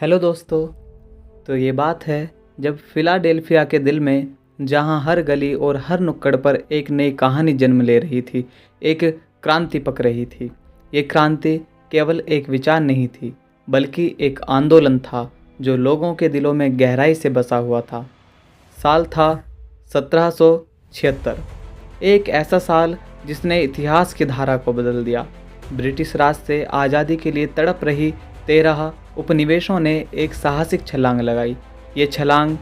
Hello दोस्तों। तो ये बात है जब फिलाडेल्फिया के दिल में, जहाँ हर गली और हर नुक्कड़ पर एक नई कहानी जन्म ले रही थी, एक क्रांति पक रही थी। ये क्रांति केवल एक विचार नहीं थी, बल्कि एक आंदोलन था जो लोगों के दिलों में गहराई से बसा हुआ था। साल था 1776, एक ऐसा साल जिसने इतिहास की धारा को बदल दिया। ब्रिटिश राज से आज़ादी के लिए तड़प रही 13 उपनिवेशों ने एक साहसिक छलांग लगाई। ये छलांग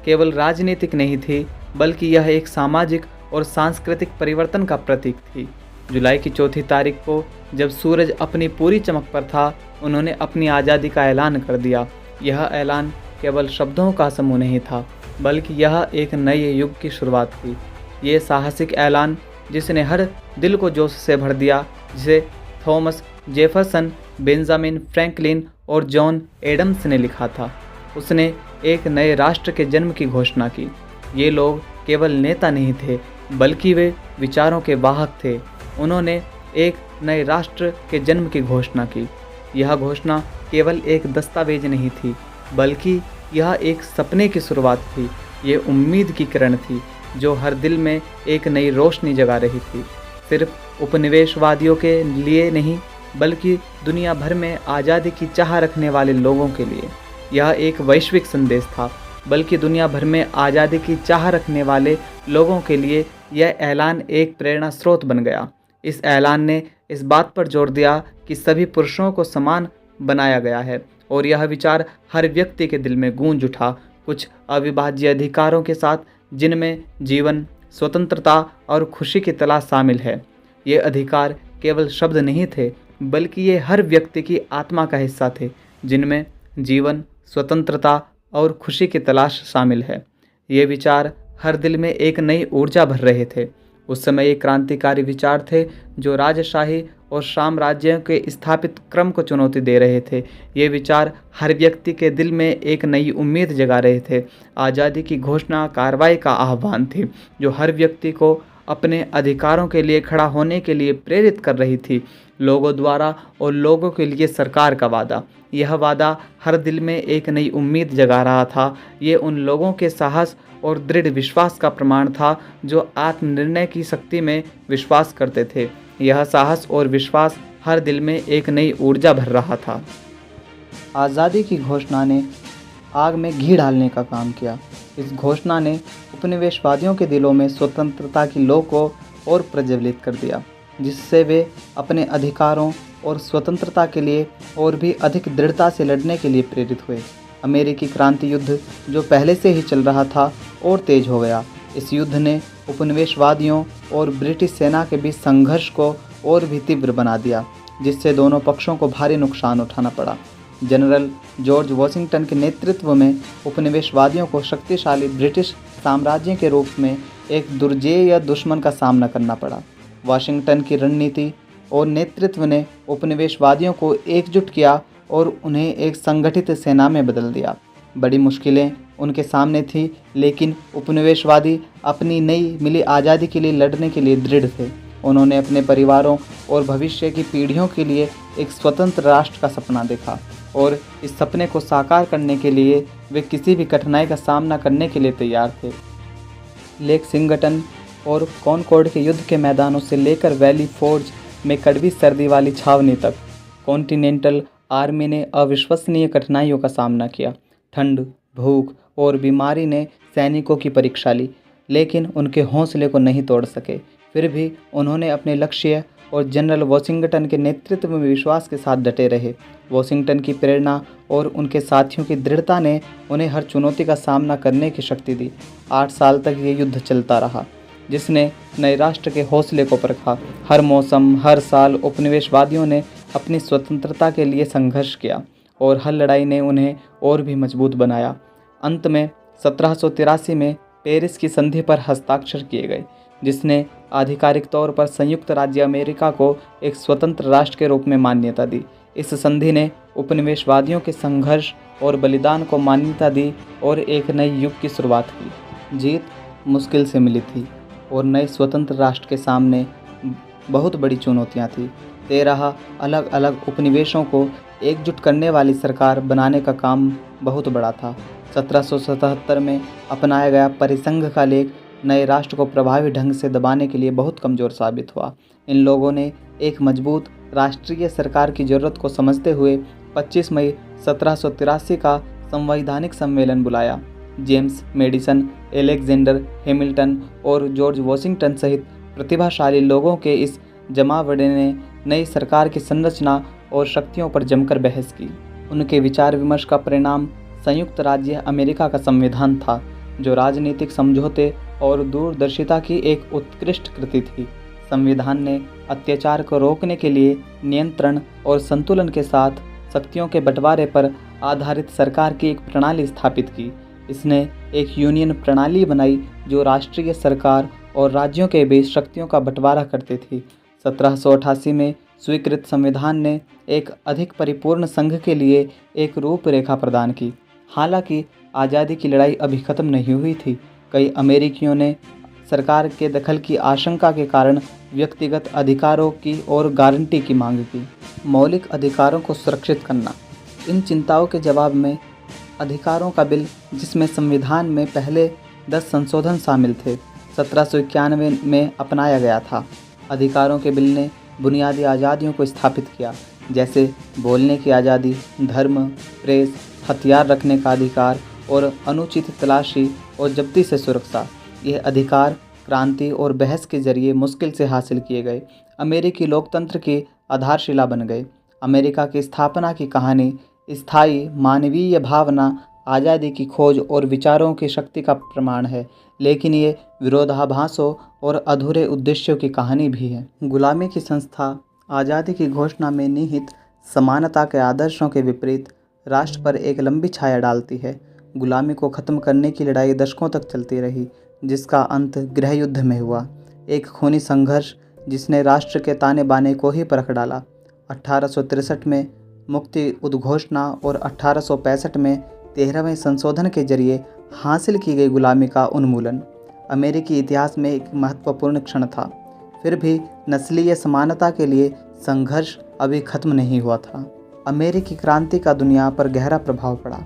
केवल राजनीतिक नहीं थी, बल्कि यह एक सामाजिक और सांस्कृतिक परिवर्तन का प्रतीक थी। जुलाई की 4 तारीख को जब सूरज अपनी पूरी चमक पर था, उन्होंने अपनी आज़ादी का ऐलान कर दिया। यह ऐलान केवल शब्दों का समूह नहीं था, बल्कि यह एक नए युग की शुरुआत थी। ये साहसिक ऐलान जिसने हर दिल को जोश से भर दिया, जिसे थॉमस जेफरसन, बेंजामिन फ्रैंकलिन और जॉन एडम्स ने लिखा था। उसने एक नए राष्ट्र के जन्म की घोषणा की। ये लोग केवल नेता नहीं थे, बल्कि वे विचारों के वाहक थे। उन्होंने एक नए राष्ट्र के जन्म की घोषणा की। यह घोषणा केवल एक दस्तावेज नहीं थी, बल्कि यह एक सपने की शुरुआत थी। ये उम्मीद की किरण थी जो हर दिल में एक नई रोशनी जगा रही थी। सिर्फ उपनिवेशवादियों के लिए नहीं, बल्कि दुनिया भर में आज़ादी की चाह रखने वाले लोगों के लिए। यह एक वैश्विक संदेश था, बल्कि दुनिया भर में आज़ादी की चाह रखने वाले लोगों के लिए यह ऐलान एक प्रेरणा स्रोत बन गया। इस ऐलान ने इस बात पर जोर दिया कि सभी पुरुषों को समान बनाया गया है, और यह विचार हर व्यक्ति के दिल में गूंज उठा, कुछ अविभाज्य अधिकारों के साथ, जिनमें जीवन, स्वतंत्रता और खुशी की तलाश शामिल है। ये अधिकार केवल शब्द नहीं थे, बल्कि ये हर व्यक्ति की आत्मा का हिस्सा थे, जिनमें जीवन, स्वतंत्रता और खुशी की तलाश शामिल है। ये विचार हर दिल में एक ऊर्जा ऊर्जा भर रहे थे। उस समय ये क्रांतिकारी विचार थे जो राजशाही और साम्राज्यों के स्थापित क्रम को चुनौती दे रहे थे। ये विचार हर व्यक्ति के दिल में एक नई उम्मीद जगा रहे थे। आज़ादी की घोषणा कार्रवाई का आह्वान थी, जो हर व्यक्ति को अपने अधिकारों के लिए खड़ा होने के लिए प्रेरित कर रही थी। लोगों द्वारा और लोगों के लिए सरकार का वादा। यह वादा हर दिल में एक नई उम्मीद जगा रहा था। ये उन लोगों के साहस और दृढ़ विश्वास का प्रमाण था जो आत्मनिर्णय की शक्ति में विश्वास करते थे। यह साहस और विश्वास हर दिल में एक नई ऊर्जा भर रहा था। आज़ादी की घोषणा ने आग में घी डालने का काम किया। इस घोषणा ने उपनिवेशवादियों के दिलों में स्वतंत्रता की लौ को और प्रज्वलित कर दिया, जिससे वे अपने अधिकारों और स्वतंत्रता के लिए और भी अधिक दृढ़ता से लड़ने के लिए प्रेरित हुए। अमेरिकी क्रांति युद्ध, जो पहले से ही चल रहा था, और तेज हो गया। इस युद्ध ने उपनिवेशवादियों और ब्रिटिश सेना के बीच संघर्ष को और भी तीव्र बना दिया, जिससे दोनों पक्षों को भारी नुकसान उठाना पड़ा। जनरल जॉर्ज वॉशिंगटन के नेतृत्व में उपनिवेशवादियों को शक्तिशाली ब्रिटिश साम्राज्य के रूप में एक दुर्जेय या दुश्मन का सामना करना पड़ा। वाशिंगटन की रणनीति और नेतृत्व ने उपनिवेशवादियों को एकजुट किया और उन्हें एक संगठित सेना में बदल दिया। बड़ी मुश्किलें उनके सामने थी, लेकिन उपनिवेशवादी अपनी नई मिली आज़ादी के लिए लड़ने के लिए दृढ़ थे। उन्होंने अपने परिवारों और भविष्य की पीढ़ियों के लिए एक स्वतंत्र राष्ट्र का सपना देखा, और इस सपने को साकार करने के लिए वे किसी भी कठिनाई का सामना करने के लिए तैयार थे। लेक्सिंगटन और कॉनकॉर्ड के युद्ध के मैदानों से लेकर वैली फोर्ज में कड़वी सर्दी वाली छावनी तक, कॉन्टिनेंटल आर्मी ने अविश्वसनीय कठिनाइयों का सामना किया। ठंड, भूख और बीमारी ने सैनिकों की परीक्षा ली, लेकिन उनके हौसले को नहीं तोड़ सके। फिर भी उन्होंने अपने लक्ष्य और जनरल वॉशिंगटन के नेतृत्व में विश्वास के साथ डटे रहे। वॉशिंगटन की प्रेरणा और उनके साथियों की दृढ़ता ने उन्हें हर चुनौती का सामना करने की शक्ति दी। 8 साल तक ये युद्ध चलता रहा, जिसने नए राष्ट्र के हौसले को परखा। हर मौसम, हर साल उपनिवेशवादियों ने अपनी स्वतंत्रता के लिए संघर्ष किया, और हर लड़ाई ने उन्हें और भी मजबूत बनाया। अंत में 1783 में पेरिस की संधि पर हस्ताक्षर किए गए, जिसने आधिकारिक तौर पर संयुक्त राज्य अमेरिका को एक स्वतंत्र राष्ट्र के रूप में मान्यता दी। इस संधि ने उपनिवेशवादियों के संघर्ष और बलिदान को मान्यता दी और एक नए युग की शुरुआत की। जीत मुश्किल से मिली थी, और नए स्वतंत्र राष्ट्र के सामने बहुत बड़ी चुनौतियां थी, 13 अलग अलग उपनिवेशों को एकजुट करने वाली सरकार बनाने का काम बहुत बड़ा था। 1777 में अपनाया गया परिसंघ का लेख नए राष्ट्र को प्रभावी ढंग से दबाने के लिए बहुत कमज़ोर साबित हुआ। इन लोगों ने एक मजबूत राष्ट्रीय सरकार की ज़रूरत को समझते हुए 25 मई 1783 का संवैधानिक सम्मेलन बुलाया। जेम्स मेडिसन, एलेक्जेंडर हैमिल्टन और जॉर्ज वॉशिंगटन सहित प्रतिभाशाली लोगों के इस जमावड़े ने नई सरकार की संरचना और शक्तियों पर जमकर बहस की। उनके विचार विमर्श का परिणाम संयुक्त राज्य अमेरिका का संविधान था, जो राजनीतिक समझौते और दूरदर्शिता की एक उत्कृष्ट कृति थी। संविधान ने अत्याचार को रोकने के लिए नियंत्रण और संतुलन के साथ शक्तियों के बंटवारे पर आधारित सरकार की एक प्रणाली स्थापित की। इसने एक यूनियन प्रणाली बनाई जो राष्ट्रीय सरकार और राज्यों के बीच शक्तियों का बंटवारा करती थी। 1788 में स्वीकृत संविधान ने एक अधिक परिपूर्ण संघ के लिए एक रूपरेखा प्रदान की। हालांकि आज़ादी की लड़ाई अभी खत्म नहीं हुई थी। कई अमेरिकियों ने सरकार के दखल की आशंका के कारण व्यक्तिगत अधिकारों की और गारंटी की मांग की। मौलिक अधिकारों को सुरक्षित करना। इन चिंताओं के जवाब में अधिकारों का बिल, जिसमें संविधान में पहले 10 संशोधन शामिल थे, 1791 में अपनाया गया था। अधिकारों के बिल ने बुनियादी आज़ादियों को स्थापित किया, जैसे बोलने की आज़ादी, धर्म, प्रेस, हथियार रखने का अधिकार और अनुचित तलाशी और जब्ती से सुरक्षा। यह अधिकार क्रांति और बहस के जरिए मुश्किल से हासिल किए गए अमेरिकी लोकतंत्र की आधारशिला बन गए। अमेरिका की स्थापना की कहानी स्थायी मानवीय भावना, आज़ादी की खोज और विचारों की शक्ति का प्रमाण है, लेकिन ये विरोधाभासों और अधूरे उद्देश्यों की कहानी भी है। गुलामी की संस्था आज़ादी की घोषणा में निहित समानता के आदर्शों के विपरीत राष्ट्र पर एक लंबी छाया डालती है। गुलामी को ख़त्म करने की लड़ाई दशकों तक चलती रही, जिसका अंत गृह युद्ध में हुआ, एक खूनी संघर्ष जिसने राष्ट्र के ताने बाने को ही परख डाला। 1863 में मुक्ति उद्घोषणा और 1865 में 13वें संशोधन के जरिए हासिल की गई गुलामी का उन्मूलन अमेरिकी इतिहास में एक महत्वपूर्ण क्षण था। फिर भी नस्लीय समानता के लिए संघर्ष अभी खत्म नहीं हुआ था। अमेरिकी क्रांति का दुनिया पर गहरा प्रभाव पड़ा,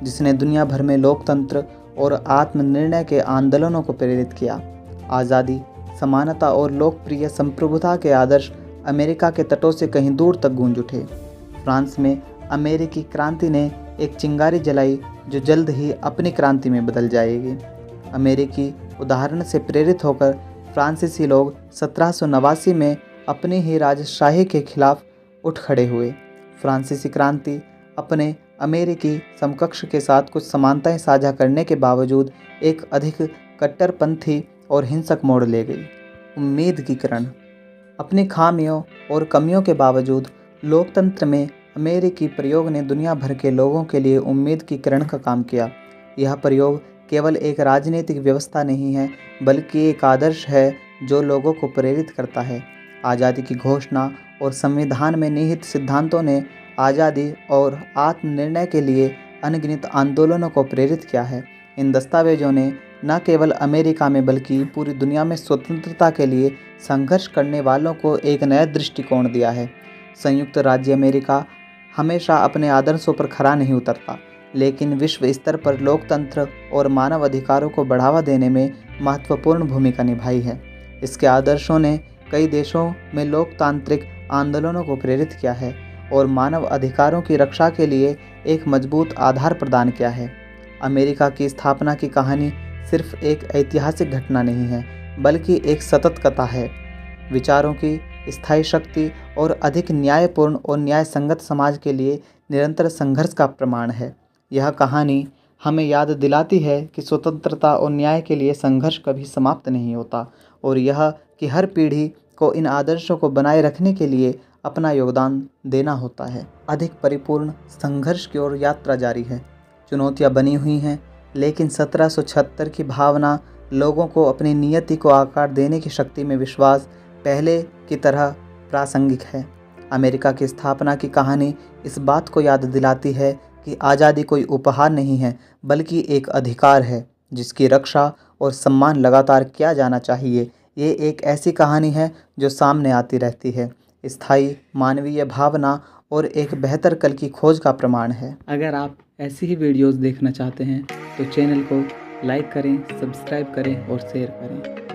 जिसने दुनिया भर में लोकतंत्र और आत्मनिर्णय के आंदोलनों को प्रेरित किया। आज़ादी, समानता और लोकप्रिय संप्रभुता के आदर्श अमेरिका के तटों से कहीं दूर तक गूंज उठे। फ्रांस में अमेरिकी क्रांति ने एक चिंगारी जलाई जो जल्द ही अपनी क्रांति में बदल जाएगी। अमेरिकी उदाहरण से प्रेरित होकर फ्रांसीसी लोग 1789 में अपनी ही राजशाही के खिलाफ उठ खड़े हुए। फ्रांसीसी क्रांति अपने अमेरिकी समकक्ष के साथ कुछ समानताएं साझा करने के बावजूद एक अधिक कट्टरपंथी और हिंसक मोड़ ले गई। उम्मीद की किरण। अपनी खामियों और कमियों के बावजूद लोकतंत्र में अमेरिकी प्रयोग ने दुनिया भर के लोगों के लिए उम्मीद की किरण का काम किया। यह प्रयोग केवल एक राजनीतिक व्यवस्था नहीं है, बल्कि एक आदर्श है जो लोगों को प्रेरित करता है। आज़ादी की घोषणा और संविधान में निहित सिद्धांतों ने आज़ादी और आत्मनिर्णय के लिए अनगिनत आंदोलनों को प्रेरित किया है। इन दस्तावेजों ने न केवल अमेरिका में बल्कि पूरी दुनिया में स्वतंत्रता के लिए संघर्ष करने वालों को एक नया दृष्टिकोण दिया है। संयुक्त राज्य अमेरिका हमेशा अपने आदर्शों पर खरा नहीं उतरता, लेकिन विश्व स्तर पर लोकतंत्र और मानव अधिकारों को बढ़ावा देने में महत्वपूर्ण भूमिका निभाई है। इसके आदर्शों ने कई देशों में लोकतांत्रिक आंदोलनों को प्रेरित किया है और मानव अधिकारों की रक्षा के लिए एक मजबूत आधार प्रदान किया है। अमेरिका की स्थापना की कहानी सिर्फ एक ऐतिहासिक घटना नहीं है, बल्कि एक सतत कथा है, विचारों की स्थायी शक्ति और अधिक न्यायपूर्ण और न्याय संगत समाज के लिए निरंतर संघर्ष का प्रमाण है। यह कहानी हमें याद दिलाती है कि स्वतंत्रता और न्याय के लिए संघर्ष कभी समाप्त नहीं होता, और यह कि हर पीढ़ी को इन आदर्शों को बनाए रखने के लिए अपना योगदान देना होता है। अधिक परिपूर्ण संघर्ष की ओर यात्रा जारी है। चुनौतियां बनी हुई हैं, लेकिन 1776 की भावना, लोगों को अपनी नियति को आकार देने की शक्ति में विश्वास पहले की तरह प्रासंगिक है। अमेरिका की स्थापना की कहानी इस बात को याद दिलाती है कि आज़ादी कोई उपहार नहीं है, बल्कि एक अधिकार है जिसकी रक्षा और सम्मान लगातार किया जाना चाहिए। ये एक ऐसी कहानी है जो सामने आती रहती है, स्थायी मानवीय भावना और एक बेहतर कल की खोज का प्रमाण है। अगर आप ऐसी ही वीडियोस देखना चाहते हैं तो चैनल को लाइक करें, सब्सक्राइब करें और शेयर करें।